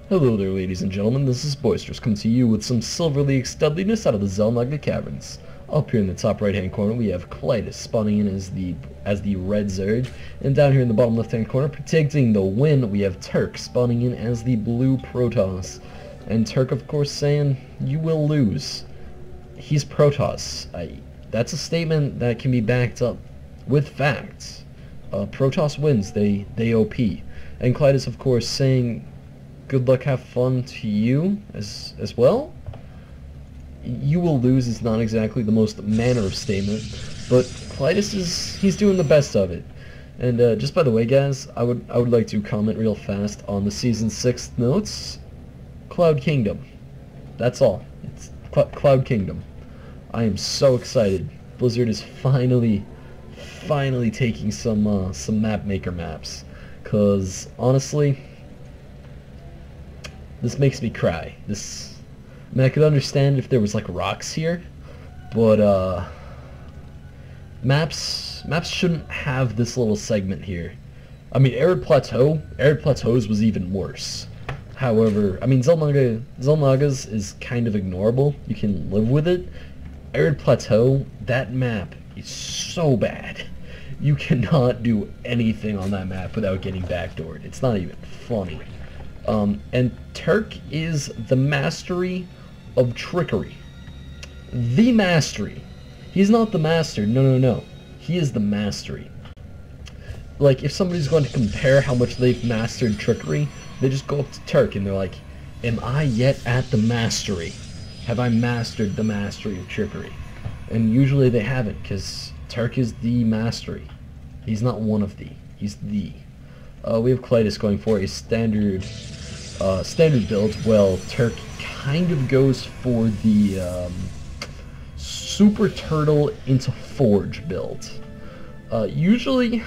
Hello there, ladies and gentlemen, this is Boisterous, coming to you with some Silver League Studliness out of the Zelnaga Caverns. Up here in the top right-hand corner, we have Klidus spawning in as the red Zerg, and down here in the bottom left-hand corner, protecting the win, we have Turk spawning in as the blue Protoss. And Turk, of course, saying, you will lose. He's Protoss. That's a statement that can be backed up with facts. Protoss wins, they OP. And Klidus, of course, saying, good luck, have fun to you as well. You will lose is not exactly the most manner of statement, but Klidus he's doing the best of it. And just by the way, guys, I would like to comment real fast on the Season 6 notes. Cloud Kingdom. That's all. It's Cloud Kingdom. I am so excited. Blizzard is finally taking some map maker maps, cause honestly, this makes me cry. I mean, I could understand if there was like rocks here, but maps shouldn't have this little segment here. I mean, Arid Plateaus was even worse. However, I mean, Zelnaga's is kind of ignorable. You can live with it. Arid Plateau, that map is so bad. You cannot do anything on that map without getting backdoored. It's not even funny. And Turk is the mastery of trickery. The mastery. He's not the master. No. He is the mastery. Like, if somebody's going to compare how much they've mastered trickery, they just go up to Turk and they're like, am I yet at the mastery? Have I mastered the mastery of trickery? And usually they haven't, because Turk is the mastery. He's not one of the. He's the. We have Klidus going for a standard build. Well, Turk kind of goes for the Super Turtle into Forge build. Usually,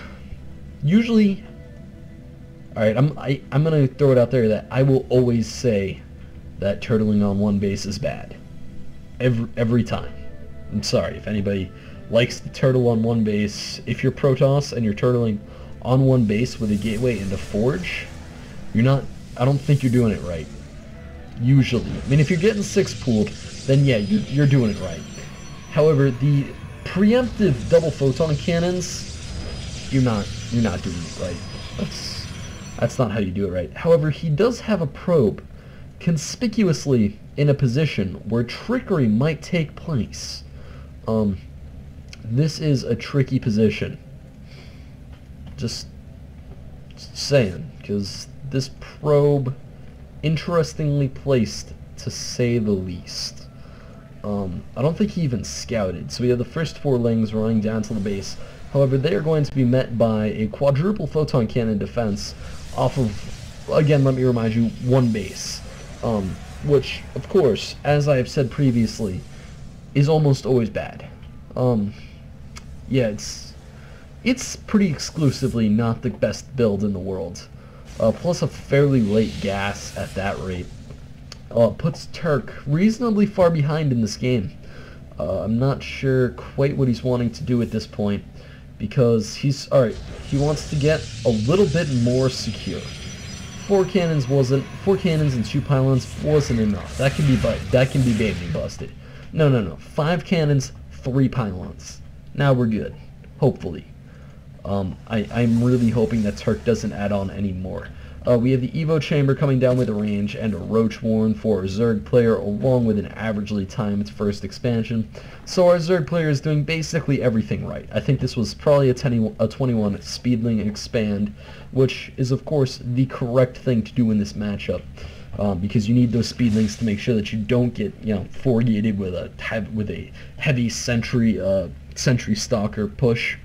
alright, I'm gonna throw it out there that I will always say that turtling on one base is bad. Every time. I'm sorry if anybody likes to turtle on one base. If you're Protoss and you're turtling on one base with a gateway into Forge, I don't think you're doing it right. Usually. I mean, if you're getting 6 pooled, then yeah, you're doing it right. However, the preemptive double photon cannons, you're not doing it right. That's not how you do it right. However, he does have a probe conspicuously in a position where trickery might take place. This is a tricky position. Just saying, because this probe, interestingly placed, to say the least. I don't think he even scouted, so we have the first 4 lanes running down to the base. However, they are going to be met by a quadruple photon cannon defense off of, again, let me remind you, one base. Which, of course, as I have said previously, is almost always bad. Yeah, it's pretty exclusively not the best build in the world. Plus a fairly late gas at that rate. Puts Turk reasonably far behind in this game. I'm not sure quite what he's wanting to do at this point, because he wants to get a little bit more secure. 4 cannons and 2 pylons wasn't enough. That can be baby busted. No. 5 cannons, 3 pylons. Now we're good. Hopefully. I'm really hoping that Turk doesn't add on any more. We have the Evo Chamber coming down with a range and a Roach Warren for our Zerg player, along with an averagely timed first expansion. So our Zerg player is doing basically everything right. I think this was probably a 21 Speedling expand, which is of course the correct thing to do in this matchup. Because you need those speedlings to make sure that you don't get, four-gated with a heavy sentry stalker push.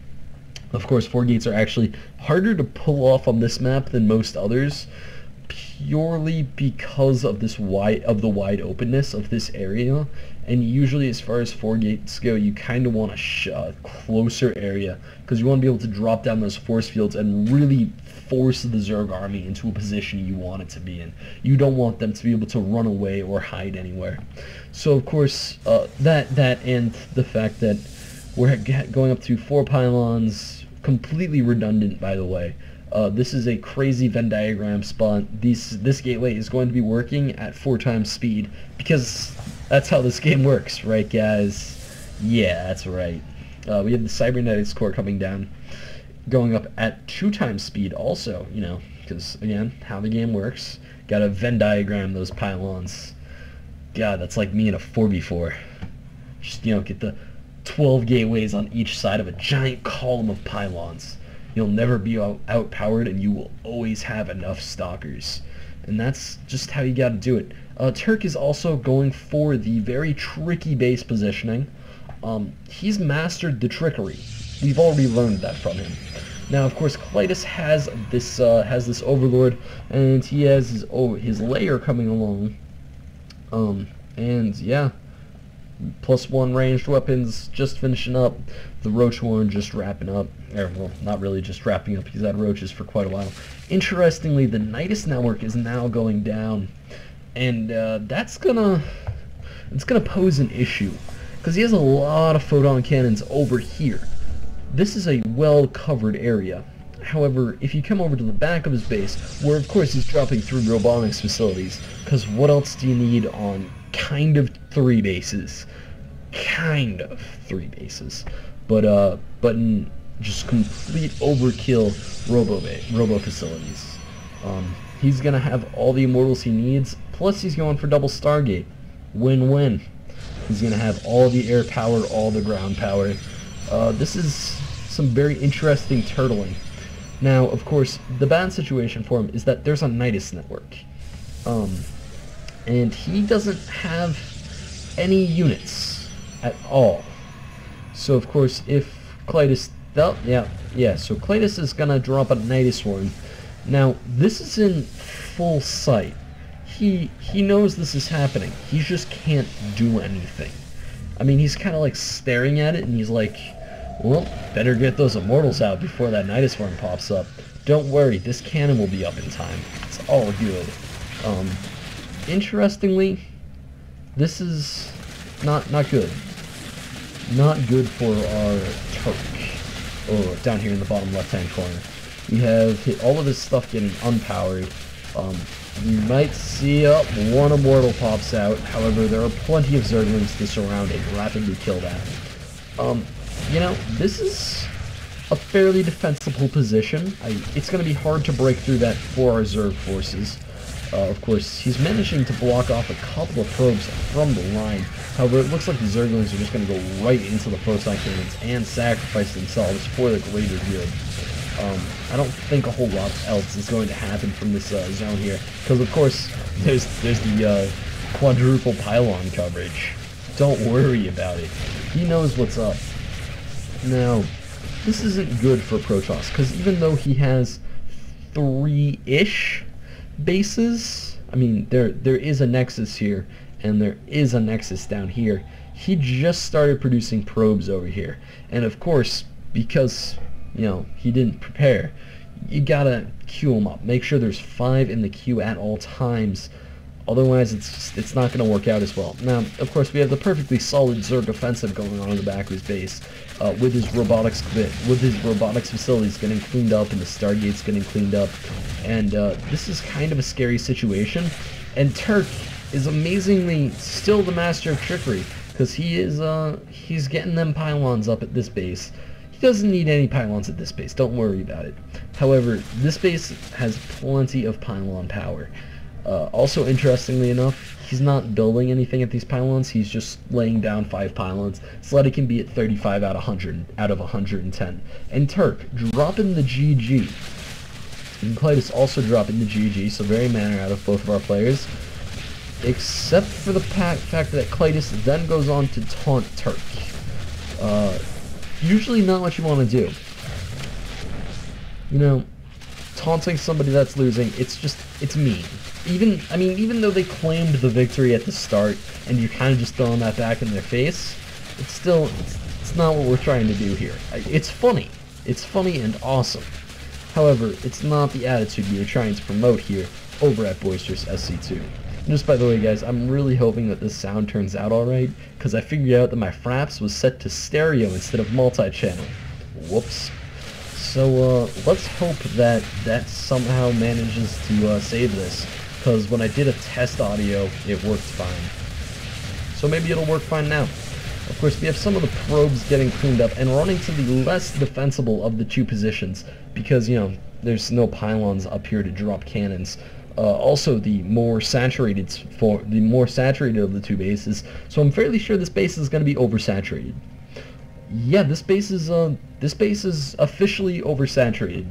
Of course, 4 gates are actually harder to pull off on this map than most others, purely because of the wide openness of this area. And usually, as far as 4 gates go, you kind of want a closer area, because you want to be able to drop down those force fields and really force the Zerg army into a position you want it to be in. You don't want them to be able to run away or hide anywhere. So, of course, that and the fact that we're going up to 4 pylons, completely redundant, by the way. This is a crazy Venn diagram spot. This gateway is going to be working at 4 times speed, because that's how this game works, right guys? Yeah, that's right. We have the cybernetics core coming down, going up at 2 times speed also, you know, because again, how the game works. Gotta Venn diagram those pylons. God, that's like me in a 4v4. Just, you know, get the 12 gateways on each side of a giant column of pylons. You'll never be outpowered, and you will always have enough stalkers. And that's just how you gotta do it. Turk is also going for the very tricky base positioning. He's mastered the trickery. We've already learned that from him. Now, of course, Klidus has this Overlord, and he has his layer coming along. And yeah, +1 ranged weapons just finishing up. The Roach one just wrapping up. Well, not really just wrapping up. He's had roaches for quite a while. Interestingly, the Nidus network is now going down, and it's gonna pose an issue, because he has a lot of photon cannons over here. This is a well-covered area. However, if you come over to the back of his base, where of course he's dropping through robotics facilities, because what else do you need on kind of 3 bases? Kind of 3 bases. But in just complete overkill robo facilities. He's gonna have all the immortals he needs, plus he's going for double Stargate. Win-win. He's gonna have all the air power, all the ground power. This is some very interesting turtling. Now, of course, the bad situation for him is that there's a Nidus network. And he doesn't have any units at all. So, of course, if Klidus... Oh, yeah, so Klidus is gonna drop a Nidus one. Now, this is in full sight. He knows this is happening. He just can't do anything. I mean, he's kind of like staring at it, and he's like, well, better get those immortals out before that Nidus worm pops up. Don't worry, this cannon will be up in time. It's all good. Interestingly, this is not good. Not good for our Turk. Oh, down here in the bottom left-hand corner. We have hit all of his stuff getting unpowered. You might see one immortal pops out. However, there are plenty of Zerglings to surround and rapidly kill that. You know, this is a fairly defensible position. It's going to be hard to break through that for our Zerg forces. Of course, he's managing to block off a couple of probes from the line. However, it looks like the Zerglings are just going to go right into the photon cannons and sacrifice themselves for the greater good. I don't think a whole lot else is going to happen from this zone here, because of course there's the quadruple pylon coverage. Don't worry about it. He knows what's up. Now, this isn't good for Protoss, because even though he has 3-ish bases, I mean, there is a Nexus here, and there is a Nexus down here. He just started producing probes over here, and of course, because, you know, he didn't prepare, you gotta queue him up. Make sure there's 5 in the queue at all times. Otherwise, it's not going to work out as well. Now, of course, we have the perfectly solid Zerg offensive going on in the back of his base, with his robotics facilities getting cleaned up and the Stargates getting cleaned up, and this is kind of a scary situation. And Turk is amazingly still the master of trickery, because he's getting them pylons up at this base. He doesn't need any pylons at this base. Don't worry about it. However, this base has plenty of pylon power. Also, interestingly enough, he's not building anything at these pylons. He's just laying down 5 pylons so that he can be at 35 out of 110. And Turk dropping the GG. And Klidus also dropping the GG, so very manner out of both of our players. Except for the fact that Klidus then goes on to taunt Turk. Usually not what you want to do. You know, taunting somebody that's losing, it's mean. Even though they claimed the victory at the start, and you're kind of just throwing that back in their face, it's not what we're trying to do here. It's funny and awesome. However, it's not the attitude we are trying to promote here over at Boisterous SC2. And just by the way, guys, I'm really hoping that this sound turns out alright, because I figured out that my fraps was set to stereo instead of multi-channel. Whoops. So let's hope that that somehow manages to save this, because when I did a test audio, it worked fine. So maybe it'll work fine now. Of course, we have some of the probes getting cleaned up and running to the less defensible of the two positions, because, you know, there's no pylons up here to drop cannons. Also, the more saturated of the two bases, so I'm fairly sure this base is going to be oversaturated. Yeah, this base is officially oversaturated.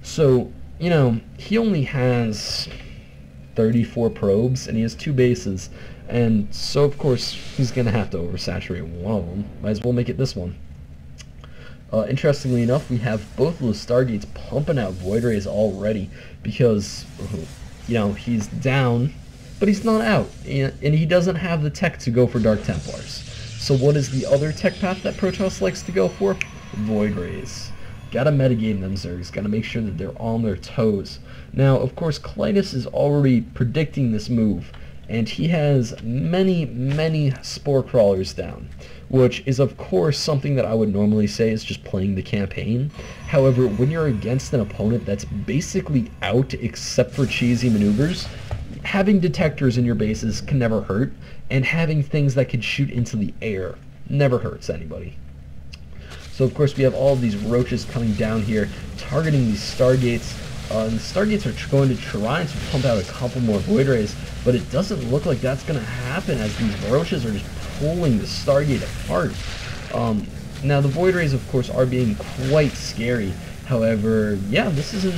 So, you know, he only has 34 probes and he has 2 bases, and so of course he's gonna have to oversaturate one of them. Might as well make it this one. Interestingly enough, we have both of the Stargates pumping out Void Rays already, because, you know, he's down, but he's not out, and he doesn't have the tech to go for Dark Templars. So what is the other tech path that Protoss likes to go for? Void Rays. Gotta metagame them Zergs, gotta make sure that they're on their toes. Now, of course, Klidus is already predicting this move, and he has many Spore Crawlers down, which is of course something that I would normally say is just playing the campaign. However, when you're against an opponent that's basically out except for cheesy maneuvers, having detectors in your bases can never hurt, and having things that can shoot into the air never hurts anybody. So of course we have all of these roaches coming down here, targeting these Stargates. And the Stargates are going to try to pump out a couple more Void Rays, but it doesn't look like that's going to happen, as these roaches are just pulling the Stargate apart. Now the Void Rays of course are being quite scary. However, yeah, this isn't...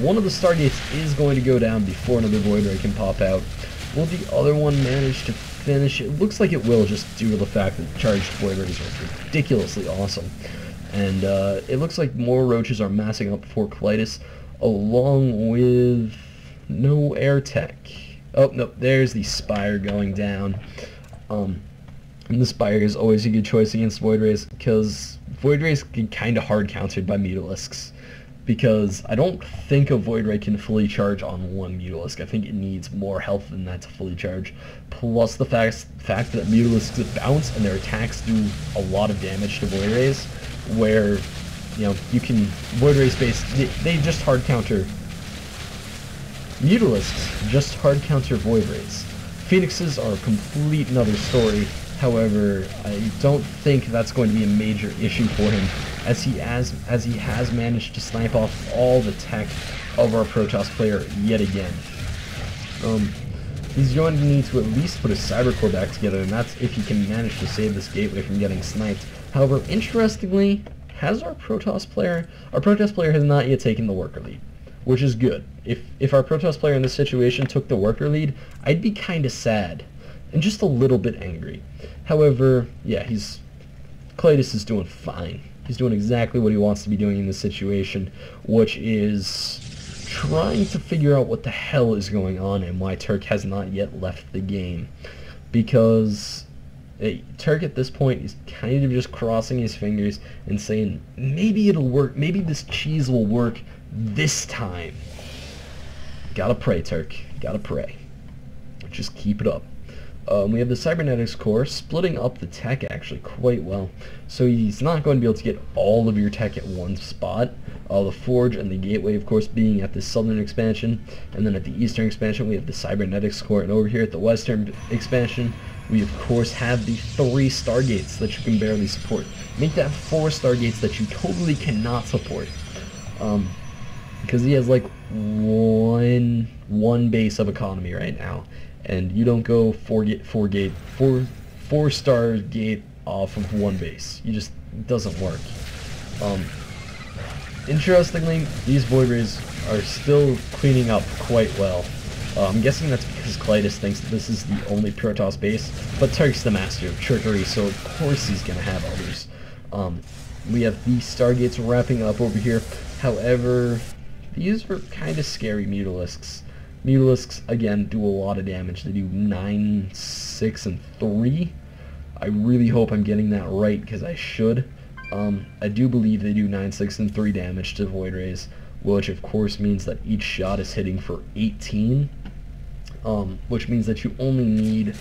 One of the Stargates is going to go down before another Void Ray can pop out. Will the other one manage to finish? It looks like it will, just due to the fact that charged Void Rays are ridiculously awesome. And it looks like more roaches are massing up for Klidus, along with no air tech. Oh, no, there's the Spire going down. And the Spire is always a good choice against Void Rays, because Void Rays get kind of hard countered by Mutalisks. Because I don't think a Void Ray can fully charge on one Mutalisk. I think it needs more health than that to fully charge. Plus the fact that Mutalisks bounce and their attacks do a lot of damage to Void Rays, where, you know, you can... Void Ray space, they just hard counter... Mutalisks just hard counter Void Rays. Phoenixes are a complete another story. However, I don't think that's going to be a major issue for him, as he has managed to snipe off all the tech of our Protoss player yet again. He's going to need to at least put his Cyber Core back together, and that's if he can manage to save this gateway from getting sniped. However, interestingly, has our Protoss player has not yet taken the worker lead, which is good. If our Protoss player in this situation took the worker lead, I'd be kind of sad and just a little bit angry. However, yeah, Klidus is doing fine. He's doing exactly what he wants to be doing in this situation, which is trying to figure out what the hell is going on and why Turk has not yet left the game. Because Turk at this point is kind of just crossing his fingers and saying, maybe it'll work, maybe this cheese will work this time. Gotta pray, Turk. Gotta pray. Just keep it up. We have the Cybernetics core splitting up the tech actually quite well. So he's not going to be able to get all of your tech at one spot. The Forge and the Gateway, of course, being at the southern expansion. And then at the eastern expansion, we have the Cybernetics core. And over here at the western expansion, we, of course, have the 3 Stargates that you can barely support. Make that 4 Stargates that you totally cannot support. Because he has, like, one base of economy right now. And you don't go 4-star gate off of one base. It doesn't work. Interestingly, these Void Rays are still cleaning up quite well. I'm guessing that's because Klidus thinks that this is the only Protoss base, but Turk's the master of trickery, so of course he's gonna have others. We have these Stargates wrapping up over here. However, these were kind of scary Mutalisks. Mutalisks, again, do a lot of damage. They do 9, 6, and 3. I really hope I'm getting that right, because I should. I do believe they do 9, 6, and 3 damage to Void Rays, which of course means that each shot is hitting for 18, which means that you only need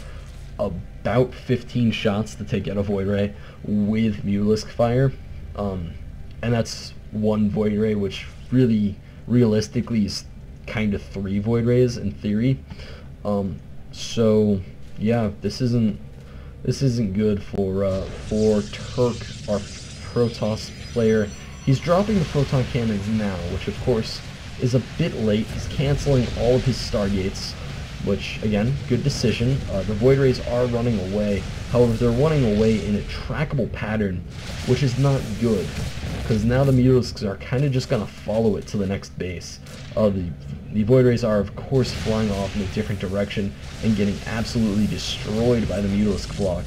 about 15 shots to take out a Void Ray with Mutalisk fire. And that's one Void Ray, which really, realistically, is kind of 3 Void Rays in theory. So yeah, this isn't good for Turk, our Protoss player. He's dropping the photon cannons now, which of course is a bit late. He's canceling all of his Stargates, which again, good decision. The Void Rays are running away. However, they're running away in a trackable pattern, which is not good, because now the Mutalisks are kind of just going to follow it to the next base. The Void Rays are, of course, flying off in a different direction and getting absolutely destroyed by the Mutalisk flock.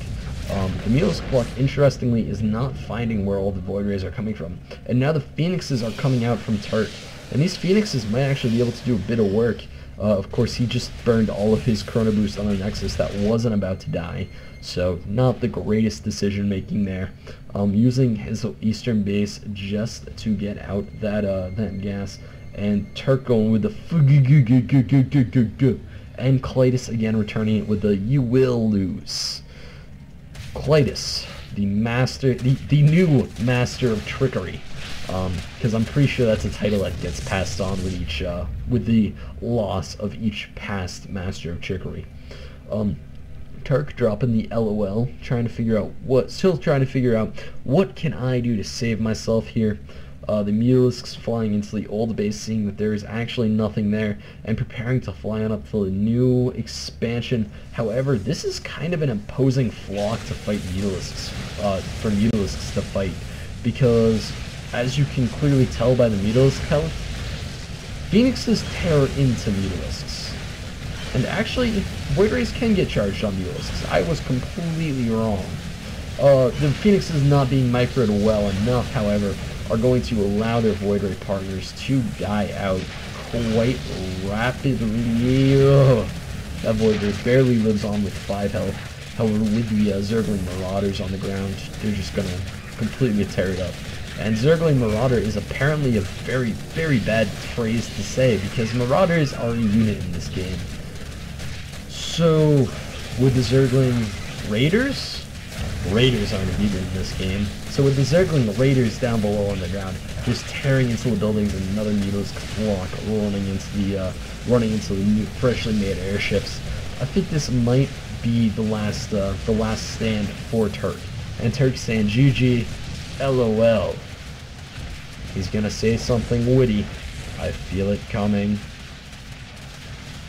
The Mutalisk flock, interestingly, is not finding where all the Void Rays are coming from. And now the Phoenixes are coming out from Turk. And these Phoenixes might actually be able to do a bit of work. Of course, he just burned all of his Chrono Boost on a Nexus that wasn't about to die. So, not the greatest decision making there. Using his eastern base just to get out that gas. And Turk going with the and Klidus again returning it with the "you will lose." Klidus, the master, the new master of trickery, because I'm pretty sure that's a title that gets passed on with each, with the loss of each past master of trickery. Turk dropping the LOL, trying to figure out what can I do to save myself here. The Mutalisks flying into the old base, seeing that there is actually nothing there, and preparing to fly on up to the new expansion. However, this is kind of an imposing flock to fight Mutalisks, for Mutalisks to fight, because, as you can clearly tell by the Mutalisk health, Phoenixes tear into Mutalisks. And actually, Void Rays can get charged on Mutalisks. I was completely wrong. The Phoenixes not being microed well enough, however, are going to allow their Void Ray partners to die out quite rapidly. Ugh. That Void Ray barely lives on with 5 health. However, with the Zergling Marauders on the ground, they're just going to completely tear it up. And Zergling Marauder is apparently a very, very bad phrase to say, because Marauders are a unit in this game. So, with the Zergling Raiders? Raiders aren't a unit in this game. So with the Zergling Raiders down below on the ground, just tearing into the buildings, and another Mutalisk flock running into the new, freshly made airships, I think this might be the last stand for Turk. And Turk saying GG, LOL. He's gonna say something witty. I feel it coming.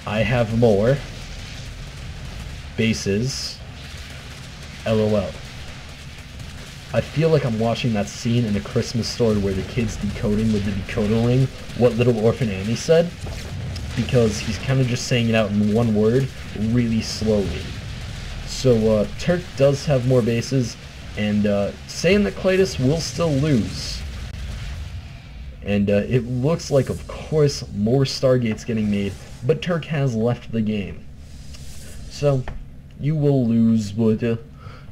I have more bases. LOL. I feel like I'm watching that scene in A Christmas Story where the kid's decoding with the decoder ring what Little Orphan Annie said, because he's kind of just saying it out in one word really slowly. So Turk does have more bases, and saying that Klidus will still lose. And it looks like, of course, more Stargates getting made, but Turk has left the game. So, you will lose, would ya?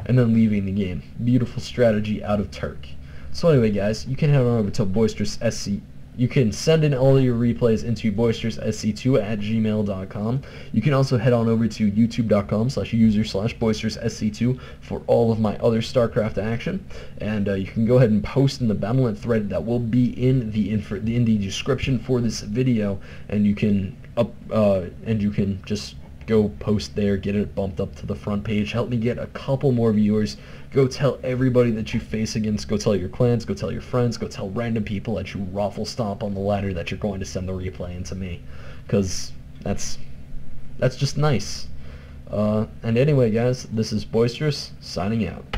And then leaving the game. Beautiful strategy out of Turk. So anyway, guys, you can head on over to Boisterous SC. You can send in all your replays into boisteroussc2@gmail.com. You can also head on over to youtube.com/user/boisteroussc2 for all of my other StarCraft action. And you can go ahead and post in the Battlenet thread that will be in the description for this video, and you can just go post there, get it bumped up to the front page, help me get a couple more viewers. Go tell everybody that you face against, go tell your clans, go tell your friends, go tell random people that you raffle stomp on the ladder that you're going to send the replay into me, because that's just nice. And anyway, guys, this is Boisterous, signing out.